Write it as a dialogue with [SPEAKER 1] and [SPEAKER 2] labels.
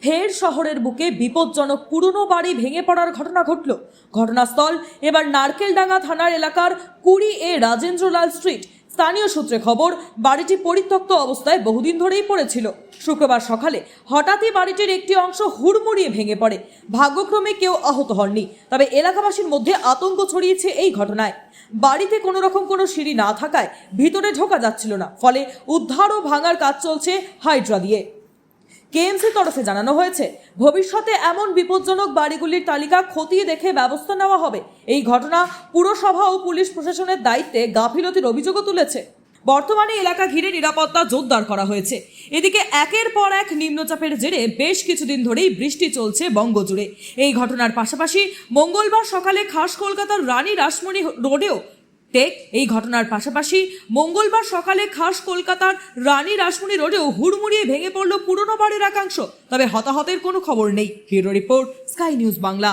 [SPEAKER 1] ফের শহরের বুকে বিপজ্জনক পুরনো বাড়ি ভেঙে পড়ার ঘটনা ঘটল। ঘটনাস্থল এবার নারকেলডাঙ্গা থানার এলাকার 20A রাজেন্দ্রলাল স্ট্রিট। স্থানীয় সূত্রে খবর, বাড়িটি পরিত্যক্ত অবস্থায় বহুদিন ধরেই পড়েছিল। শুক্রবার সকালে হঠাৎই বাড়িটির একটি অংশ হুড়মুড়িয়ে ভেঙে পড়ে। ভাগ্যক্রমে কেউ আহত হননি, তবে এলাকাবাসীর মধ্যে আতঙ্ক ছড়িয়েছে এই ঘটনায়। বাড়িতে কোনো রকম কোনো সিঁড়ি না থাকায় ভিতরে ঢোকা যাচ্ছিল না, ফলে উদ্ধার ও ভাঙার কাজ চলছে হাইড্রা দিয়ে। কেএমসি তরফে জানানো হয়েছে, ভবিষ্যতে এমন বিপজ্জনক বাড়িগুলির তালিকা খতিয়ে দেখে ব্যবস্থা নেওয়া হবে। এই ঘটনা পুরসভা ও পুলিশ প্রশাসনের দায়িত্বে গাফিলতির অভিযোগও তুলেছে। বর্তমানে এলাকা ঘিরে নিরাপত্তা জোরদার করা হয়েছে। এদিকে একের পর এক নিম্নচাপের জেরে বেশ কিছুদিন ধরেই বৃষ্টি চলছে বঙ্গজুড়ে। এই ঘটনার পাশাপাশি মঙ্গলবার সকালে খাস কলকাতার রানী রাসমণি রোডেও এই ঘটনার পাশাপাশি মঙ্গলবার সকালে খাস কলকাতার রানী রাসমণি রোডেও হুড়মুড়িয়ে ভেঙে পড়ল পুরনো বাড়ির একাংশ। তবে হতাহতের কোনো খবর নেই। Bureau report, sky news Bangla.